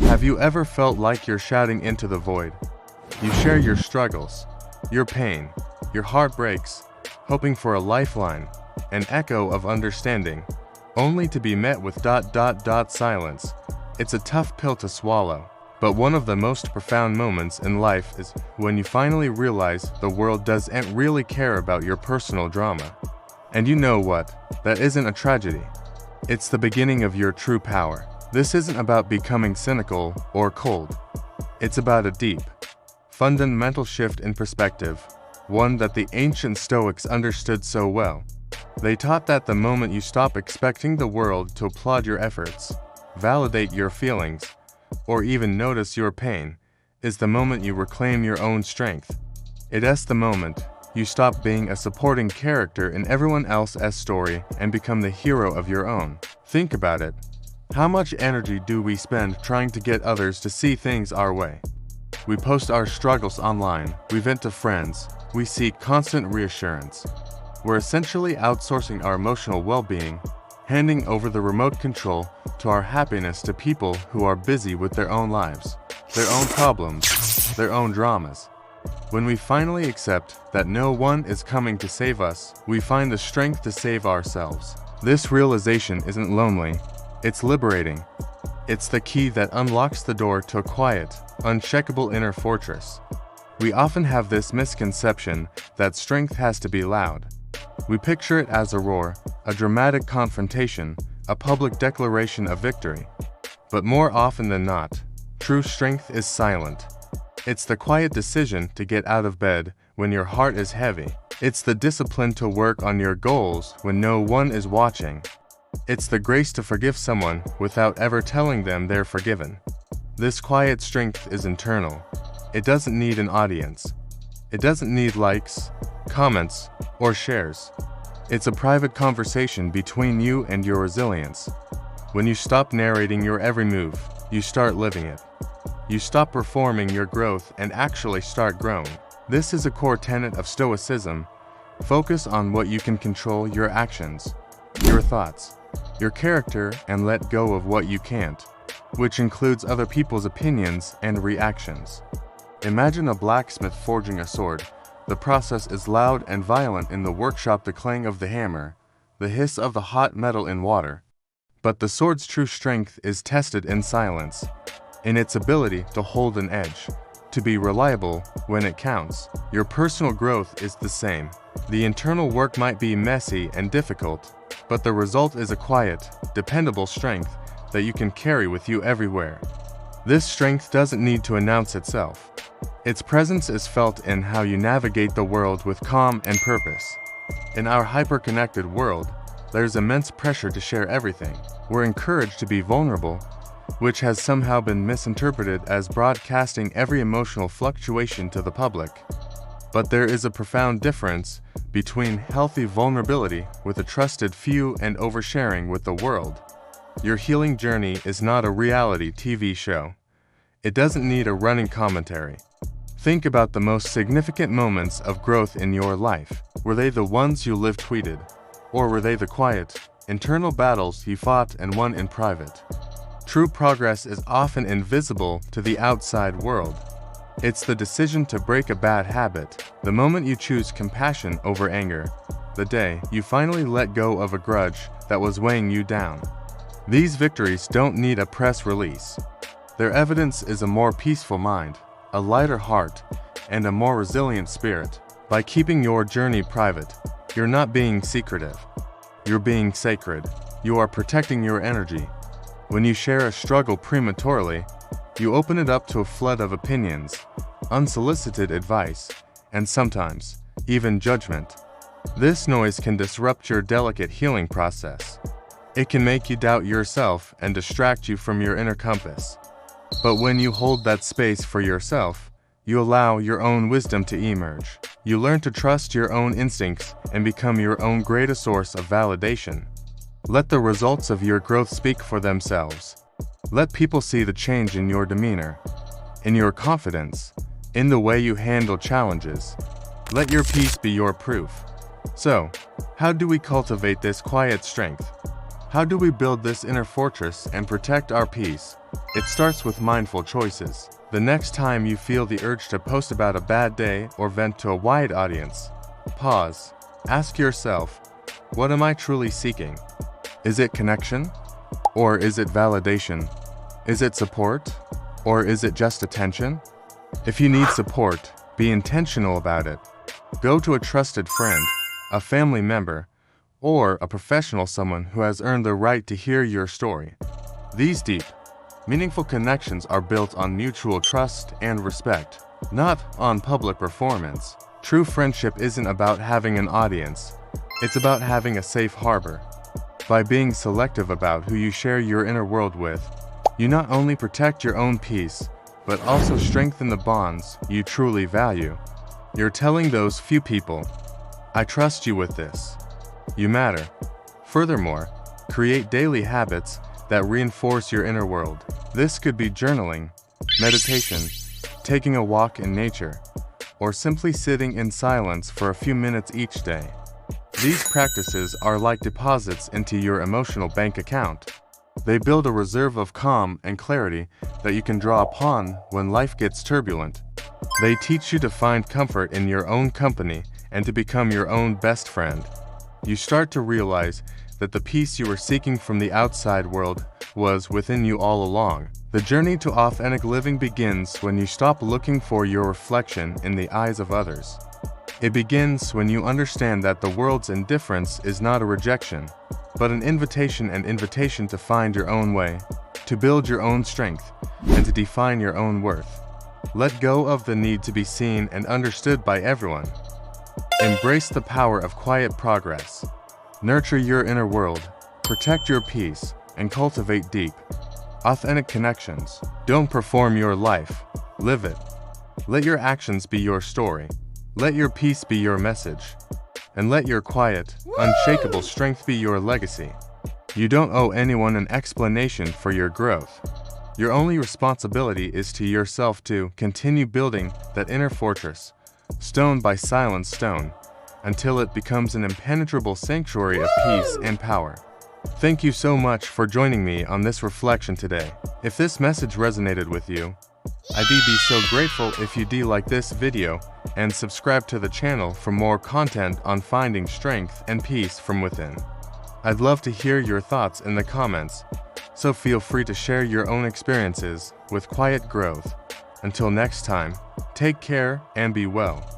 Have you ever felt like you're shouting into the void? You share your struggles, your pain, your heartbreaks, hoping for a lifeline, an echo of understanding, only to be met with silence. It's a tough pill to swallow, but one of the most profound moments in life is when you finally realize the world doesn't really care about your personal drama. And you know what? That isn't a tragedy. It's the beginning of your true power. This isn't about becoming cynical or cold. It's about a deep, fundamental shift in perspective, one that the ancient Stoics understood so well. They taught that the moment you stop expecting the world to applaud your efforts, validate your feelings, or even notice your pain, is the moment you reclaim your own strength. It's the moment you stop being a supporting character in everyone else's story and become the hero of your own. Think about it. How much energy do we spend trying to get others to see things our way? We post our struggles online, we vent to friends, we seek constant reassurance. We're essentially outsourcing our emotional well-being, handing over the remote control to our happiness to people who are busy with their own lives, their own problems, their own dramas. When we finally accept that no one is coming to save us, we find the strength to save ourselves. This realization isn't lonely. It's liberating. It's the key that unlocks the door to a quiet, unshakable inner fortress. We often have this misconception that strength has to be loud. We picture it as a roar, a dramatic confrontation, a public declaration of victory. But more often than not, true strength is silent. It's the quiet decision to get out of bed when your heart is heavy. It's the discipline to work on your goals when no one is watching. It's the grace to forgive someone without ever telling them they're forgiven. This quiet strength is internal. It doesn't need an audience. It doesn't need likes, comments, or shares. It's a private conversation between you and your resilience. When you stop narrating your every move, you start living it. You stop performing your growth and actually start growing. This is a core tenet of Stoicism. Focus on what you can control: your actions, your thoughts, your character, and let go of what you can't, which includes other people's opinions and reactions. Imagine a blacksmith forging a sword. The process is loud and violent in the workshop: the clang of the hammer, the hiss of the hot metal in water. But the sword's true strength is tested in silence, in its ability to hold an edge, to be reliable when it counts. Your personal growth is the same. The internal work might be messy and difficult, but the result is a quiet, dependable strength that you can carry with you everywhere. This strength doesn't need to announce itself. Its presence is felt in how you navigate the world with calm and purpose. In our hyper-connected world, there's immense pressure to share everything. We're encouraged to be vulnerable, which has somehow been misinterpreted as broadcasting every emotional fluctuation to the public. But there is a profound difference between healthy vulnerability with a trusted few and oversharing with the world. Your healing journey is not a reality TV show. It doesn't need a running commentary. Think about the most significant moments of growth in your life. Were they the ones you lived tweeted? Or were they the quiet, internal battles you fought and won in private? True progress is often invisible to the outside world. It's the decision to break a bad habit, the moment you choose compassion over anger, the day you finally let go of a grudge that was weighing you down. These victories don't need a press release. Their evidence is a more peaceful mind, a lighter heart, and a more resilient spirit. By keeping your journey private, you're not being secretive. You're being sacred. You are protecting your energy. When you share a struggle prematurely, you open it up to a flood of opinions, unsolicited advice, and sometimes, even judgment. This noise can disrupt your delicate healing process. It can make you doubt yourself and distract you from your inner compass. But when you hold that space for yourself, you allow your own wisdom to emerge. You learn to trust your own instincts and become your own greatest source of validation. Let the results of your growth speak for themselves. Let people see the change in your demeanor, in your confidence, in the way you handle challenges. Let your peace be your proof. So, how do we cultivate this quiet strength? How do we build this inner fortress and protect our peace It starts with mindful choices. The next time you feel the urge to post about a bad day or vent to a wide audience, pause. Ask yourself, what am I truly seeking? Is it connection? Or is it validation? Is it support? Or is it just attention? If you need support, be intentional about it. Go to a trusted friend, a family member, or a professional, someone who has earned the right to hear your story. These deep, meaningful connections are built on mutual trust and respect, not on public performance. True friendship isn't about having an audience, it's about having a safe harbor. By being selective about who you share your inner world with, you not only protect your own peace, but also strengthen the bonds you truly value. You're telling those few people, I trust you with this. You matter. Furthermore, create daily habits that reinforce your inner world. This could be journaling, meditation, taking a walk in nature, or simply sitting in silence for a few minutes each day. These practices are like deposits into your emotional bank account. They build a reserve of calm and clarity that you can draw upon when life gets turbulent. They teach you to find comfort in your own company and to become your own best friend. You start to realize that the peace you were seeking from the outside world was within you all along. The journey to authentic living begins when you stop looking for your reflection in the eyes of others. It begins when you understand that the world's indifference is not a rejection, but an invitation to find your own way, to build your own strength, and to define your own worth. Let go of the need to be seen and understood by everyone. Embrace the power of quiet progress. Nurture your inner world, protect your peace, and cultivate deep, authentic connections. Don't perform your life, live it. Let your actions be your story. Let your peace be your message. And let your quiet, unshakable strength be your legacy. You don't owe anyone an explanation for your growth. Your only responsibility is to yourself to continue building that inner fortress, stone by silent stone, until it becomes an impenetrable sanctuary of peace and power. Thank you so much for joining me on this reflection today. If this message resonated with you, I'd be so grateful if you like this video and subscribe to the channel for more content on finding strength and peace from within. I'd love to hear your thoughts in the comments, so feel free to share your own experiences with quiet growth. Until next time, take care and be well.